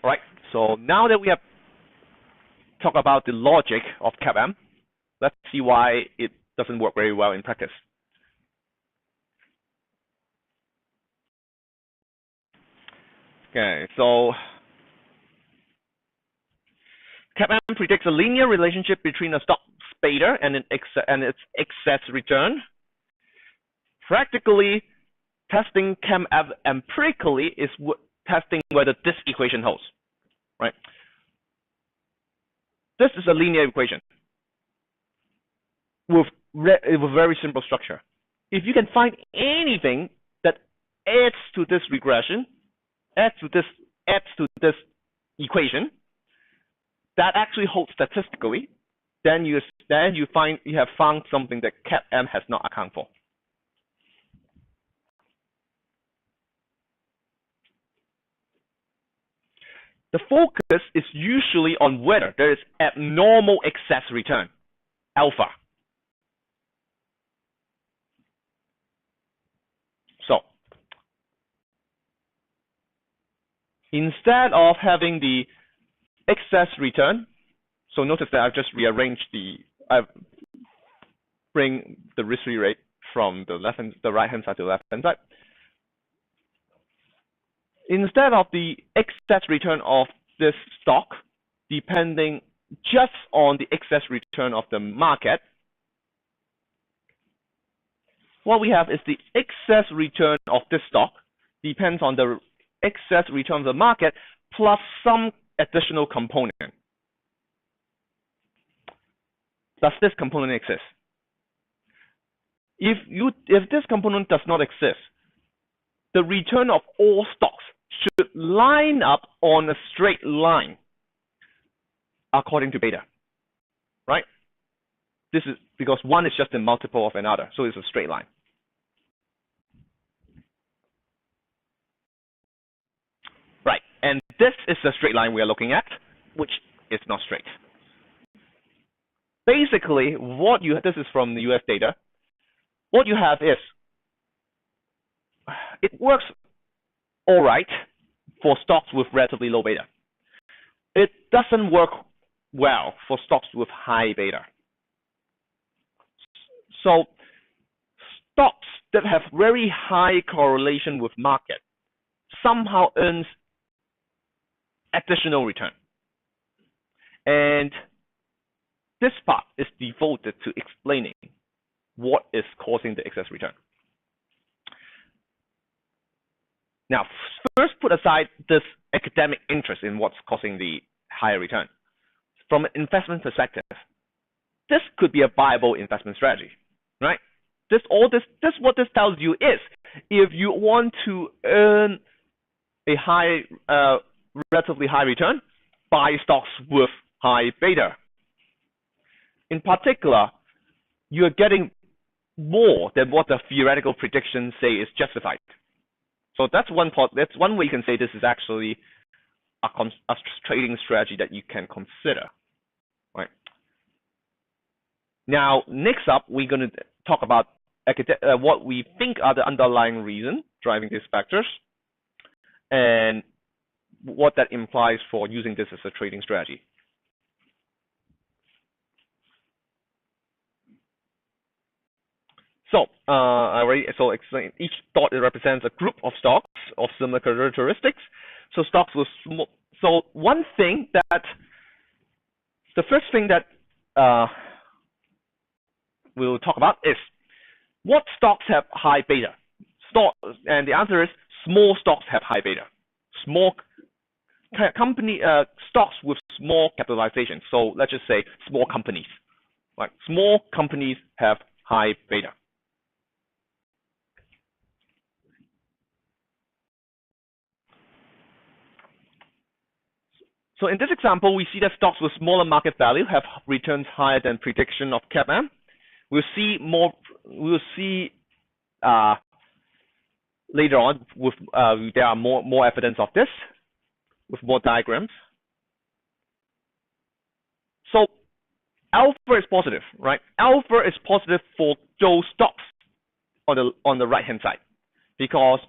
All right, so now that we have talked about the logic of CAPM, let's see why it doesn't work very well in practice. Okay, so CAPM predicts a linear relationship between a stock's beta and its excess return. Practically, testing CAPM empirically is testing whether this equation holds, right? This is a linear equation with very simple structure. If you can find anything that adds to this regression, adds to this equation, that actually holds statistically, then you have found something that CAPM has not accounted for. The focus is usually on whether there is abnormal excess return, alpha. So, instead of having the excess return, so notice that I've just rearranged I've bring the risk-free rate from the right-hand side to the left-hand side. Instead of the excess return of this stock, depending just on the excess return of the market, what we have is the excess return of this stock depends on the excess return of the market plus some additional component. Does this component exist? If this component does not exist, the return of all stocks should line up on a straight line according to beta, right? This is because one is just a multiple of another, so it's a straight line. Right, and this is the straight line we are looking at, which is not straight. Basically, this is from the US data, what you have is, it works all right for stocks with relatively low beta. It doesn't work well for stocks with high beta. So stocks that have very high correlation with market somehow earns additional return. And this part is devoted to explaining what is causing the excess return. Now, first put aside this academic interest in what's causing the higher return. From an investment perspective, this could be a viable investment strategy, right? What this tells you is, if you want to earn a relatively high return, buy stocks with high beta. In particular, you're getting more than what the theoretical predictions say is justified. So that's one part. That's one way you can say this is actually a trading strategy that you can consider, right? Now, next up, we're going to talk about what we think are the underlying reasons driving these factors, and what that implies for using this as a trading strategy. So I already explained each dot represents a group of stocks of similar characteristics. So stocks with small. So the first thing that we'll talk about is what stocks have high beta. And the answer is small stocks have high beta. Small stocks with small capitalization. So let's just say small companies. Right? Small companies have high beta. So in this example, we see that stocks with smaller market value have returns higher than prediction of CAPM. We'll see later on with there are more evidence of this with more diagrams. So alpha is positive, right? Alpha is positive for those stocks on the right hand side, because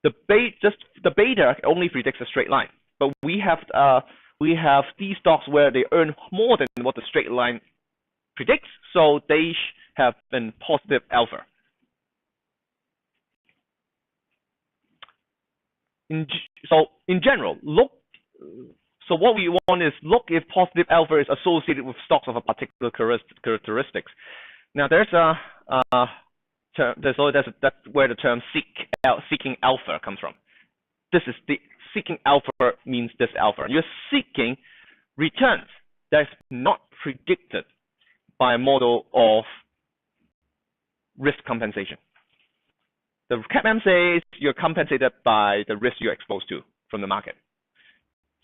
the beta only predicts a straight line. but we have these stocks where they earn more than what the straight line predicts, so they have been positive alpha. So in general, so what we want is look if positive alpha is associated with stocks of a particular characteristics. Now there's that's where the term seeking alpha comes from. This is the seeking alpha means this alpha. You're seeking returns that's not predicted by a model of risk compensation. The CAPM says you're compensated by the risk you're exposed to from the market.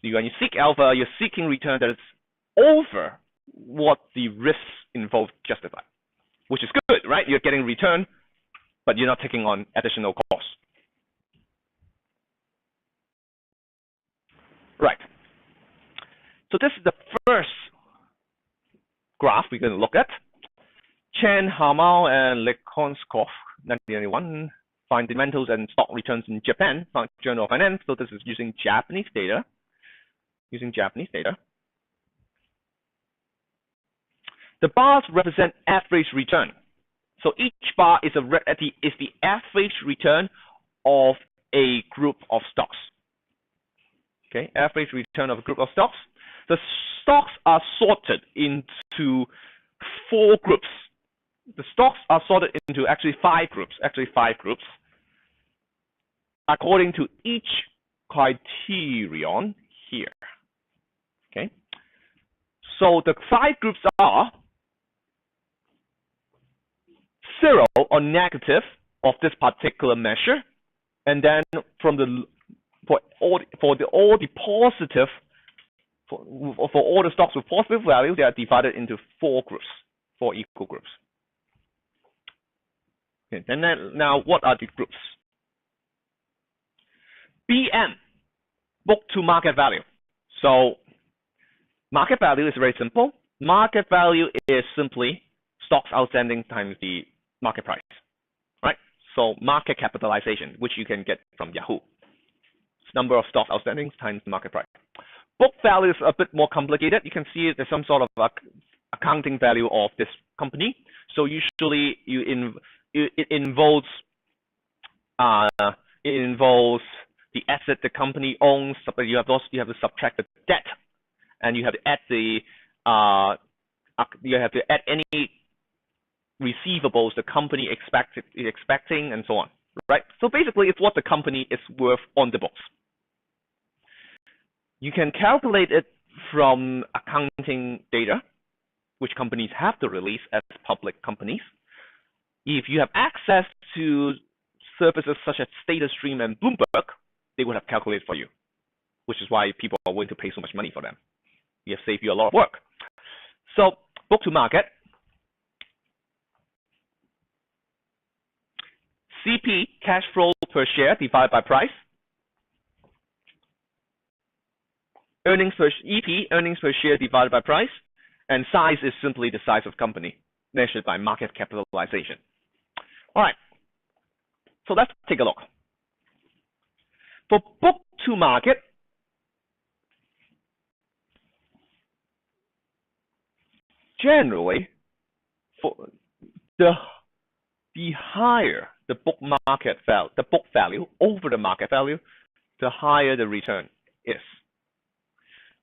So when you seek alpha, you're seeking return that is over what the risks involved justify, which is good, right? You're getting return, but you're not taking on additional costs. Right. So this is the first graph we're going to look at. Chen, Hamal, and Lekonskov, 1991, fundamentals and stock returns in Japan, Journal of Finance. So this is using Japanese data. The bars represent average return. So each bar is the average return of a group of stocks. Okay, average return of a group of stocks. The stocks are sorted into 4 groups. The stocks are sorted into actually 5 groups. According to each criterion here. Okay. So the 5 groups are 0 or negative of this particular measure, and then for all the positive, for all the stocks with positive value, they are divided into 4 groups, 4 equal groups. Okay, and then now what are the groups? BM, book to market value. So market value is very simple. Market value is simply stocks outstanding times the market price, right? So market capitalization, which you can get from Yahoo. Number of stocks outstanding times the market price. Book value is a bit more complicated. You can see there's some sort of accounting value of this company. So usually it involves the asset the company owns. But you have to subtract the debt, and you have to add any receivables the company is expecting, and so on. Right. So basically, it's what the company is worth on the books. You can calculate it from accounting data, which companies have to release as public companies. If you have access to services such as StatusStream and Bloomberg, they would have calculated for you, which is why people are willing to pay so much money for them. We have saved you a lot of work. So book to market. CP, cash flow per share divided by price. EP, earnings per share divided by price. And size is simply the size of company measured by market capitalization. All right. So let's take a look. For book to market, generally, for the higher the book value over the market value, the higher the return is.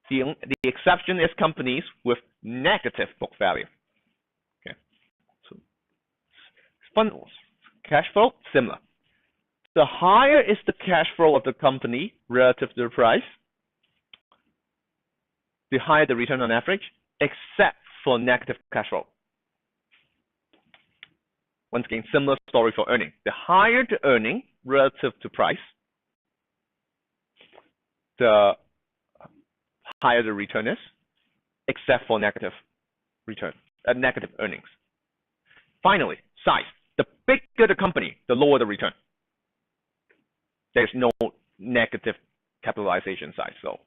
The exception is companies with negative book value. Okay, so cash flow similar. The higher is the cash flow of the company relative to the price, the higher the return on average, except for negative cash flow. Once again, similar story for earning. The higher the earning relative to price, the higher the return is, except for negative earnings. Finally, size. The bigger the company, the lower the return. There's no negative capitalization size. So,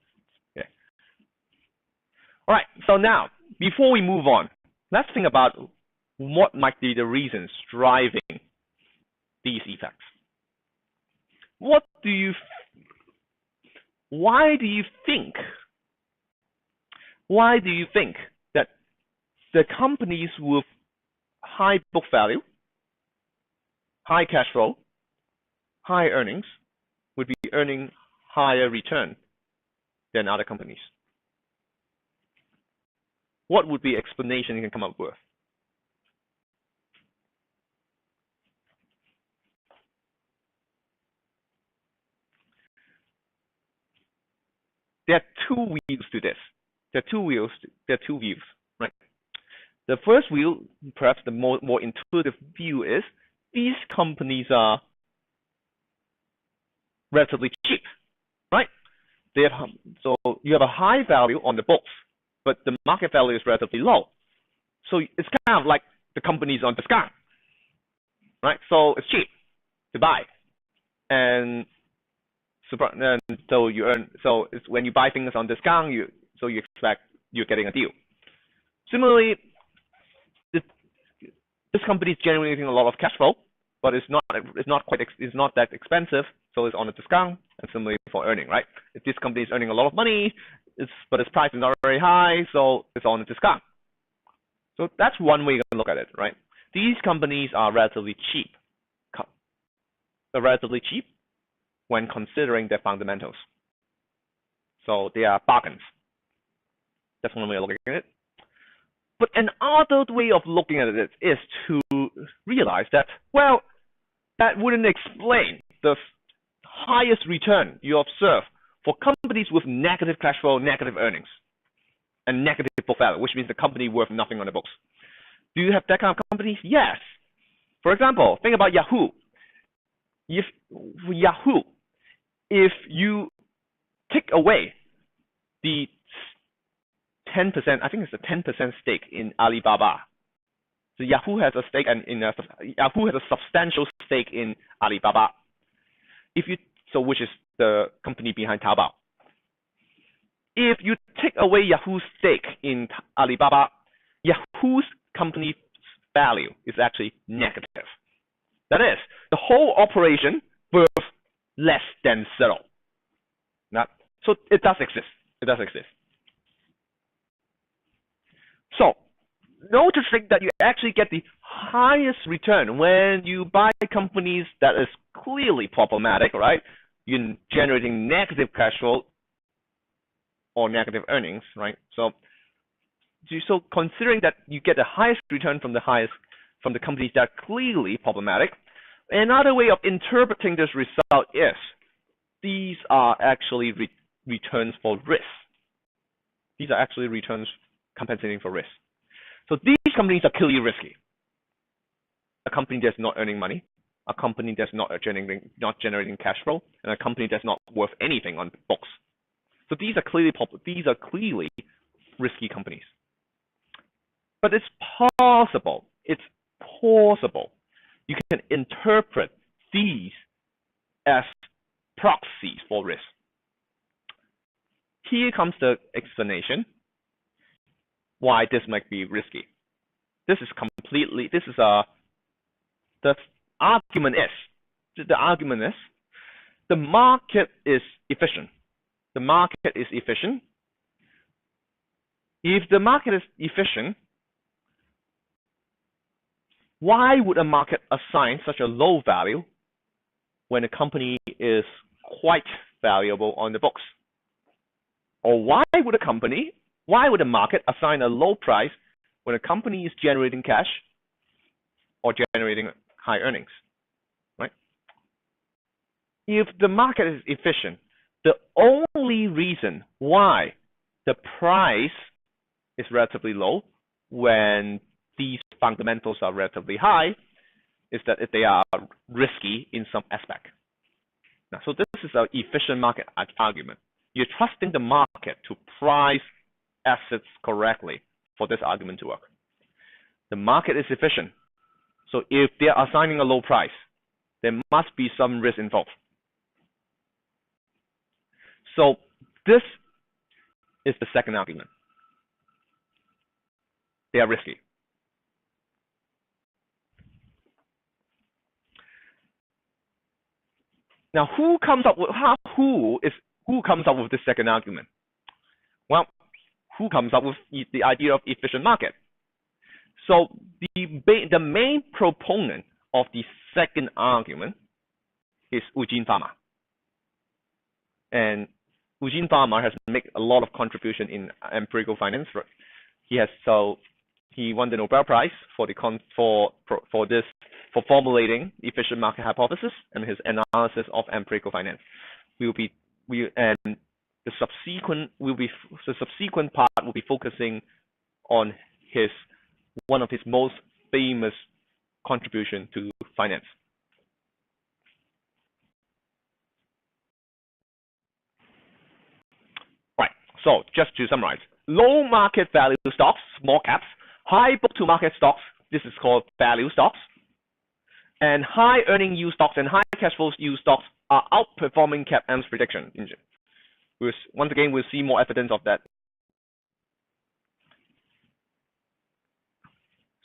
yeah. All right. So now, before we move on, let's think about what might be the reasons driving these effects. What do you why do you think that the companies with high book value, high cash flow, high earnings would be earning higher return than other companies? What would be the explanation you can come up with? There are two views to this. There are two views, right? The first view, perhaps the more intuitive view, is these companies are relatively cheap, right? So you have a high value on the books, but the market value is relatively low. So it's kind of like the company's on discount, right? So it's cheap to buy, and so you earn. So it's when you buy things on discount, you expect you're getting a deal. Similarly, this company is generating a lot of cash flow, but it's not that expensive, so it's on a discount. And similarly for earning, right? If this company is earning a lot of money, but its price is not very high, so it's on a discount. So that's one way you can look at it, right? These companies are relatively cheap. They're relatively cheap when considering their fundamentals. So they are bargains. That's one way of looking at it. But another way of looking at it is to realize that, well, that wouldn't explain the highest return you observe for companies with negative cash flow, negative earnings, and negative book value, which means the company worth nothing on the books. Do you have that kind of companies? Yes. For example, think about Yahoo. If you take away the 10%, I think it's a 10% stake in Alibaba. So Yahoo has a stake, Yahoo has a substantial stake in Alibaba. Which is the company behind Taobao. If you take away Yahoo's stake in Alibaba, Yahoo's company value is actually negative. That is, the whole operation worth less than zero. So it does exist. It does exist. So note to think that you actually get the highest return when you buy companies that is clearly problematic, right? You're generating negative cash flow or negative earnings, right? So considering that you get the highest return from the companies that are clearly problematic, another way of interpreting this result is these are actually returns for risk. These are actually returns compensating for risk. So these companies are clearly risky. A company that's not earning money, a company that's not generating cash flow, and a company that's not worth anything on books. So these are clearly risky companies. But it's possible you can interpret these as proxies for risk. Here comes the explanation why this might be risky. The argument is the market is efficient. The market is efficient. If the market is efficient, why would a market assign such a low value when a company is quite valuable on the books? Or why would a market assign a low price when a company is generating cash or generating high earnings, right? If the market is efficient, the only reason why the price is relatively low when these fundamentals are relatively high is that they are risky in some aspect. Now, so this is an efficient market argument. You're trusting the market to price assets correctly for this argument to work. The market is efficient. So if they are assigning a low price, there must be some risk involved. So this is the second argument. They are risky. Now, who Who comes up with the second argument? Well, who comes up with the idea of efficient market? So the main proponent of the second argument is Eugene Fama. And Eugene Fama has made a lot of contribution in empirical finance. He won the Nobel Prize for formulating efficient market hypothesis and his analysis of empirical finance. The subsequent part will be focusing on one of his most famous contribution to finance. Right. So just to summarize, low market value stocks, small caps, high book to market stocks, this is called value stocks, and high earning yield stocks and high cash flow yield stocks are outperforming CAPM's prediction engine. Once again, we'll see more evidence of that.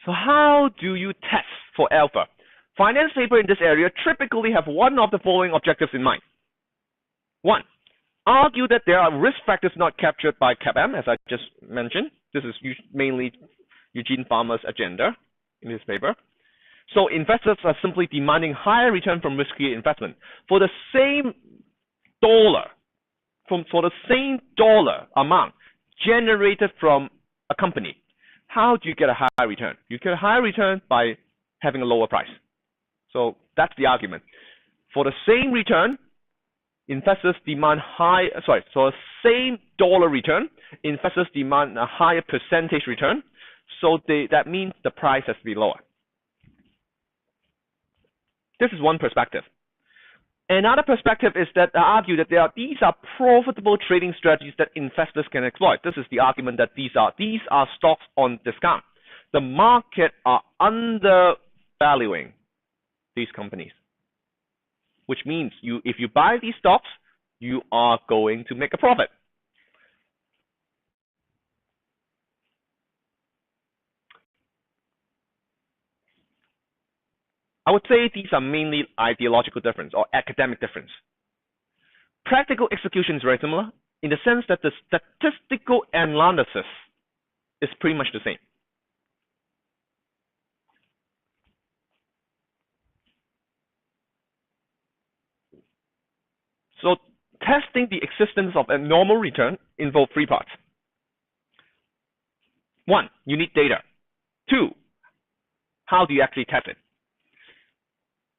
So how do you test for alpha? Finance paper in this area typically have one of the following objectives in mind. One, argue that there are risk factors not captured by CAPM, as I just mentioned. This is mainly Eugene Fama's agenda in his paper. So investors are simply demanding higher return from riskier investment. For the same dollar amount generated from a company, how do you get a higher return? You get a higher return by having a lower price. So that's the argument. For the same return, investors demand so the same dollar return, investors demand a higher percentage return. So that means the price has to be lower. This is one perspective. Another perspective is that I argue that these are profitable trading strategies that investors can exploit. This is the argument that these are stocks on discount. The market are undervaluing these companies, which means if you buy these stocks, you are going to make a profit. I would say these are mainly ideological difference or academic difference. Practical execution is very similar in the sense that the statistical analysis is pretty much the same. So testing the existence of abnormal return involves three parts. One, you need data. Two, how do you actually test it?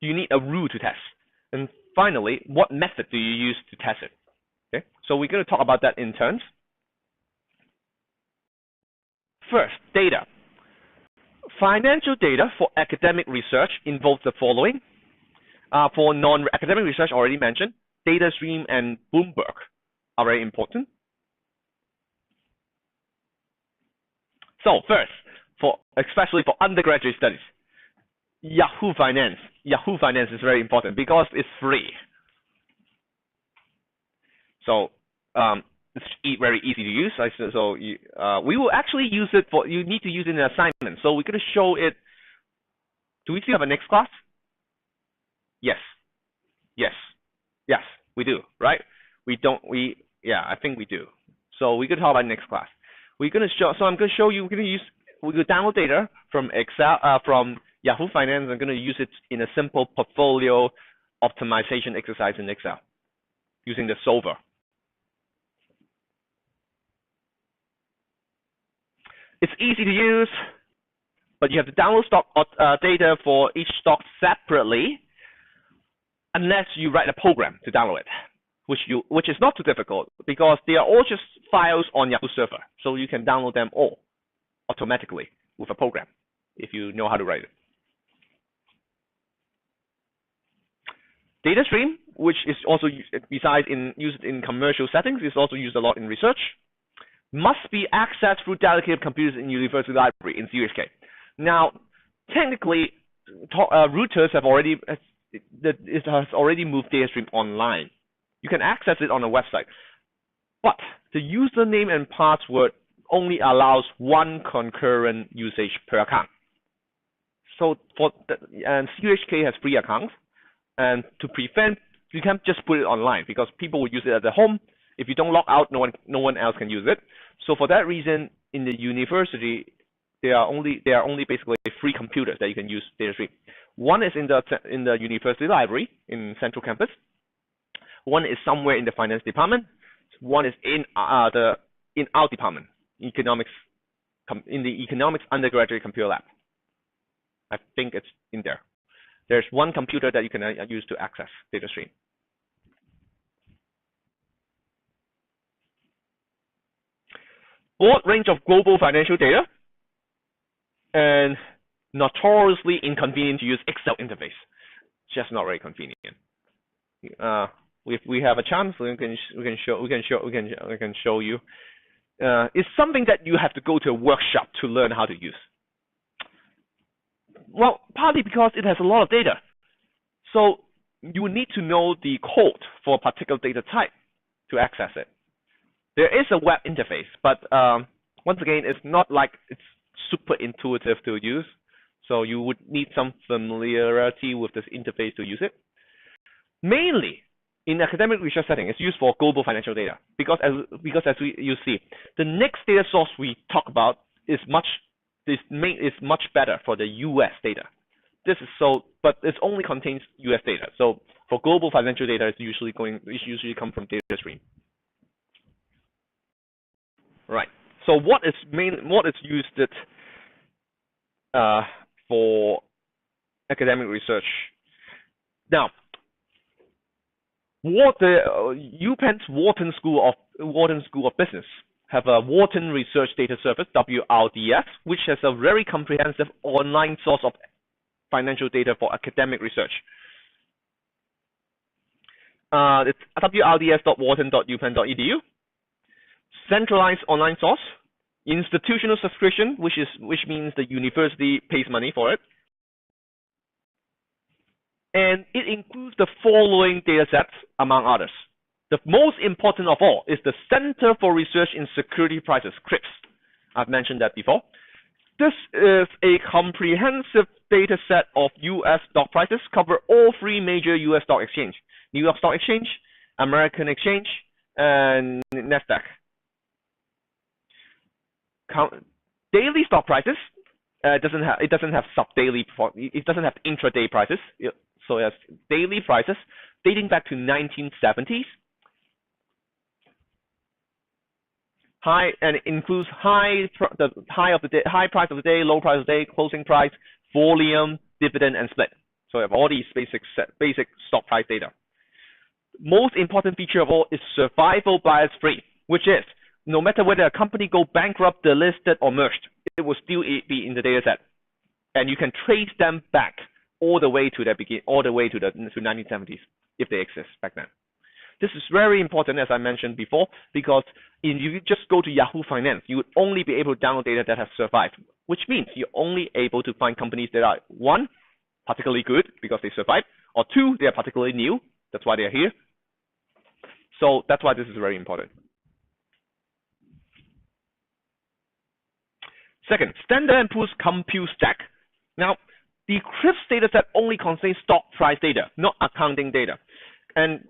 You need a rule to test. And finally, what method do you use to test it? Okay, so we're going to talk about that in turns. First, data. Financial data for academic research involves the following. For non-academic research, already mentioned, DataStream and Bloomberg are very important. So first, especially for undergraduate studies, Yahoo Finance is very important because it's free. So it's very easy to use. So we will actually use it you need to use it in an assignment. So we're going to show it. Do we still have a next class? Yes, we do, right? I think we do. So we're going to talk about next class. I'm going to show you, we're going to download data from Excel, from Yahoo Finance. I'm going to use it in a simple portfolio optimization exercise in Excel using the solver. It's easy to use, but you have to download stock data for each stock separately, unless you write a program to download it, which is not too difficult because they are all just files on Yahoo server, so you can download them all automatically with a program if you know how to write it. DataStream, which is also used in commercial settings, is also used a lot in research. Must be accessed through dedicated computers in university library in CRSP. Now, technically, Reuters has already moved DataStream online. You can access it on a website, but the username and password only allows one concurrent usage per account. So CRSP has 3 accounts, and to prevent you can't just put it online because people will use it at the home. If you don't log out, no one else can use it. So for that reason, in the university, there are only basically 3 computers that you can use DataStream. One is in the university library in Central Campus. One is somewhere in the finance department. One is in our department, economics, in the economics undergraduate computer lab. I think it's in there. There's one computer that you can use to access DataStream. Broad range of global financial data, and notoriously inconvenient to use Excel interface. Just not very convenient. If we have a chance, we can show you. It's something that you have to go to a workshop to learn how to use. Well, partly because it has a lot of data. So you need to know the code for a particular data type to access it. There is a web interface, but once again, it's not like it's super intuitive to use. So you would need some familiarity with this interface to use it. Mainly, in academic research setting, it's used for global financial data because as you see, the next data source we talk about is much better for the U.S. data. But it only contains U.S. data. So for global financial data, it's usually come from DataStream. Right. So what is used for academic research? Now, UPenn's Wharton School of Business have a Wharton Research Data Service, WRDS, which has a very comprehensive online source of financial data for academic research. It's wrds.wharton.upenn.edu. Centralized online source, institutional subscription, which means the university pays money for it. And it includes the following data sets, among others. The most important of all is the Center for Research in Security Prices, CRSP. I've mentioned that before. This is a comprehensive data set of U.S. stock prices, cover all 3 major U.S. stock exchanges: New York Stock Exchange, American Exchange, and NASDAQ. Daily stock prices. It doesn't have sub-daily. It doesn't have intraday prices. So it has daily prices dating back to 1970s. And it includes high price of the day, low price of the day, closing price, volume, dividend, and split. So you have all these basic stock price data. Most important feature of all is survival bias free, which is no matter whether a company go bankrupt, delisted, or merged, it will still be in the data set, and you can trace them back all the way to the 1970s if they exist back then. This is very important, as I mentioned before, because if you just go to Yahoo Finance, you would only be able to download data that has survived, which means you're only able to find companies that are 1, particularly good because they survived, or 2, they are particularly new. That's why they're here. So that's why this is very important. Second, Standard & Poor's Compute Stack. Now, the CRSP dataset only contains stock price data, not accounting data. And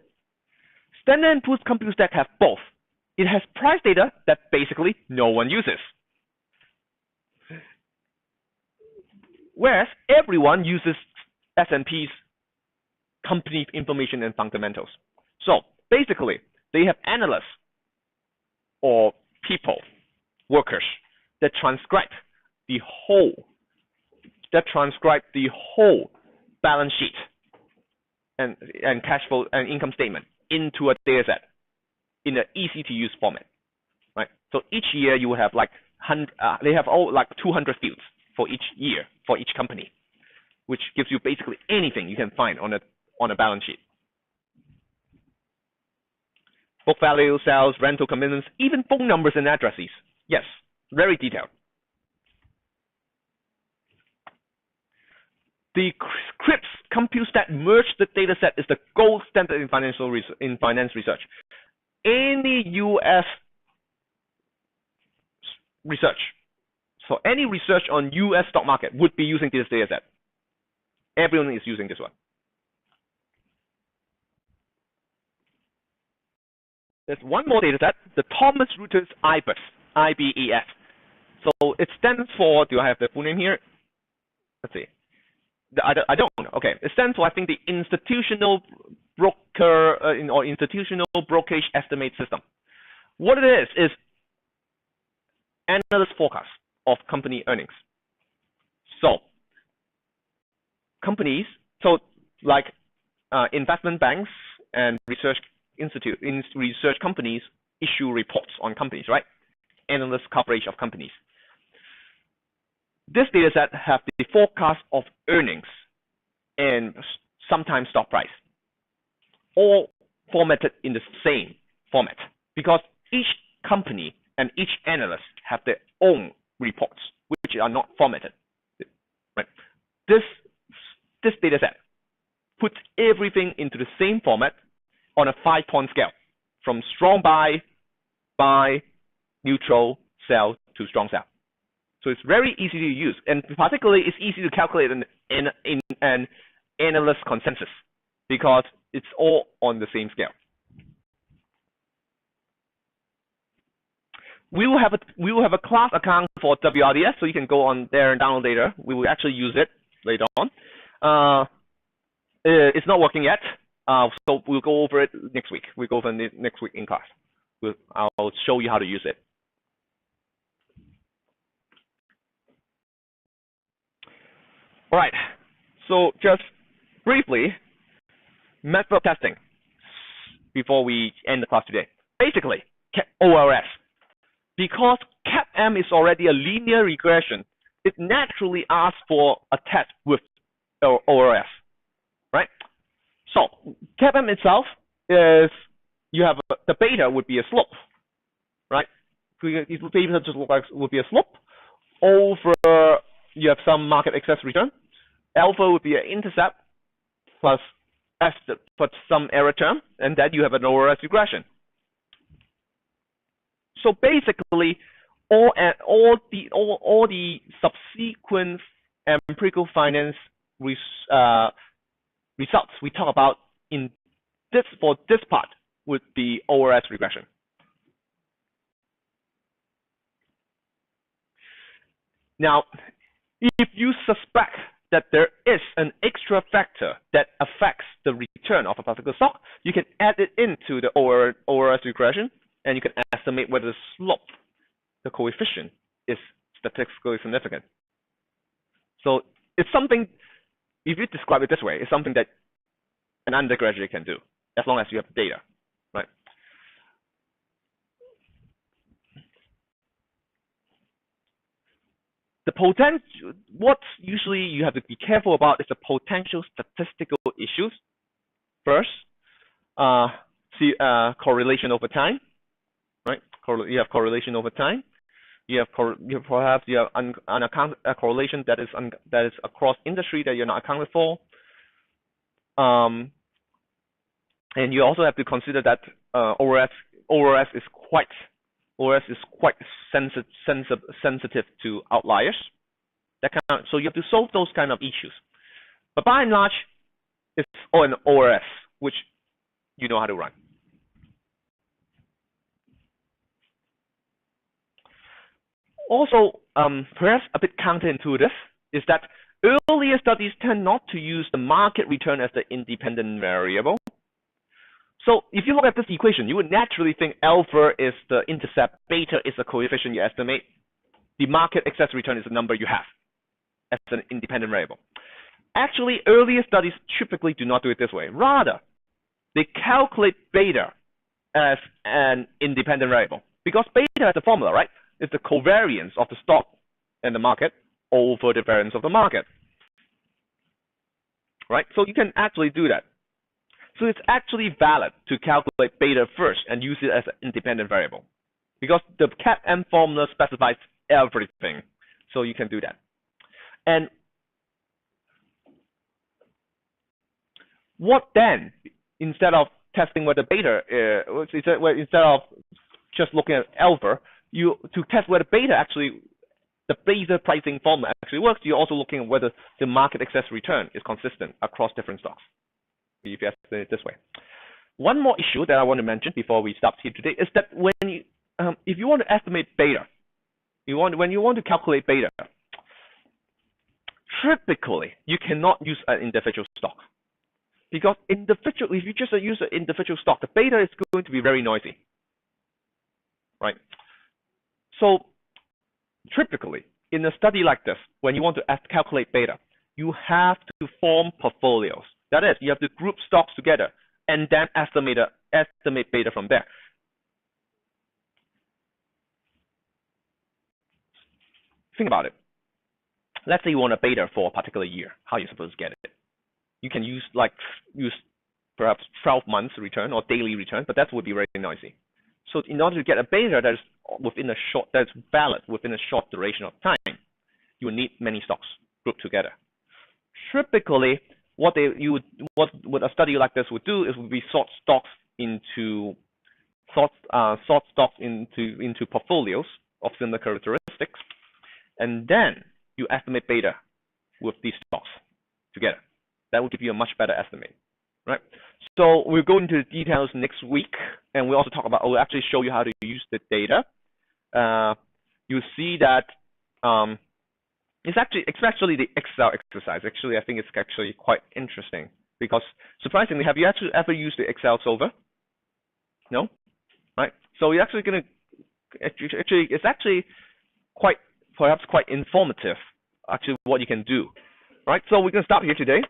Standard & Poor's Compute Stack have both. It has price data that basically no one uses, whereas everyone uses S&P's company information and fundamentals. So basically, they have analysts or people, workers, that transcribe the whole balance sheet and cash flow and income statement into a data set in an easy to use format, right? So each year you will have they have 200 fields for each year for each company, which gives you basically anything you can find on a balance sheet. Book value, sales, rental commitments, even phone numbers and addresses. Yes, very detailed. The CRSP Compute Stack merged the data set is the gold standard in finance research. Any U.S. research, so any research on U.S. stock market would be using this data set. Everyone is using this one. There's one more data set, the Thomson Reuters IBES, IBES. So it stands for, do I have the full name here? Let's see. I don't know. Okay, it stands for, I think, the Institutional Broker or Institutional Brokerage Estimate System. What it is analyst forecast of company earnings. So companies, like investment banks and research companies issue reports on companies, right? Analyst coverage of companies. This data set have the forecast of earnings and sometimes stock price, all formatted in the same format, because each company and each analyst have their own reports, which are not formatted. Right? This data set puts everything into the same format on a 5-point scale, from strong buy, neutral, sell to strong sell. So it's very easy to use, and particularly it's easy to calculate in an analyst consensus because it's all on the same scale. We will have a class account for WRDS, so you can go on there and download data. We will actually use it later on. It's not working yet, so we'll go over it next week. We'll go over it next week in class. I'll show you how to use it. All right, so just briefly, method of testing before we end the class today. Basically, ORS. Because CAPM is already a linear regression, it naturally asks for a test with ORS, right? So CAPM itself is, you have the beta would be a slope, right? Beta just look like would be a slope over, you have some market excess return. Alpha would be an intercept plus some error term, and then you have an ORS regression. So basically, all the subsequent empirical finance results we talk about for this part would be ORS regression. Now, if you suspect that there is an extra factor that affects the return of a particular stock, you can add it into the ORS regression, and you can estimate whether the slope, the coefficient, is statistically significant. So it's something, if you describe it this way, it's something that an undergraduate can do, as long as you have data, right? The potential, what usually you have to be careful about is the potential statistical issues. First, correlation over time, right? You have correlation over time. You have perhaps you have a correlation that is across industry that you're not accounted for. And you also have to consider that ORS is quite sensitive to outliers. So you have to solve those kind of issues. But by and large, it's all an ORS, which you know how to run. Also, perhaps a bit counterintuitive is that earlier studies tend not to use the market return as the independent variable. So if you look at this equation, you would naturally think alpha is the intercept, beta is the coefficient you estimate, the market excess return is the number you have as an independent variable. Actually, earlier studies typically do not do it this way. Rather, they calculate beta as an independent variable, because beta has a formula, right? It's the covariance of the stock and the market over the variance of the market, right? So you can actually do that. So it's actually valid to calculate beta first and use it as an independent variable, because the CAPM formula specifies everything. So you can do that. And what then, instead of testing whether beta, instead of just looking at alpha, to test whether beta actually, the beta pricing formula actually works, you're also looking at whether the market excess return is consistent across different stocks, if you estimate it this way. One more issue that I want to mention before we stop here today is that when you, if you want to estimate beta, when you want to calculate beta, typically you cannot use an individual stock, because if you just use an individual stock, the beta is going to be very noisy, right? So typically, in a study like this, when you want to calculate beta, you have to form portfolios. That is, you have to group stocks together and then estimate beta from there. Think about it. Let's say you want a beta for a particular year. How are you supposed to get it? You can use perhaps 12 months return or daily return, but that would be very noisy. So in order to get a beta that's valid within a short duration of time, you will need many stocks grouped together. Typically, what a study like this would do is we sort stocks into portfolios of similar characteristics, and then you estimate beta with these stocks together. That will give you a much better estimate, right? So we'll go into the details next week, and we'll also we'll actually show you how to use the data. You'll see that it's actually the Excel exercise. Actually, I think it's actually quite interesting because, surprisingly, have you actually ever used the Excel solver? No, right? So you're actually going to it's actually perhaps quite informative. Actually, what you can do, right? So we're going to stop here today.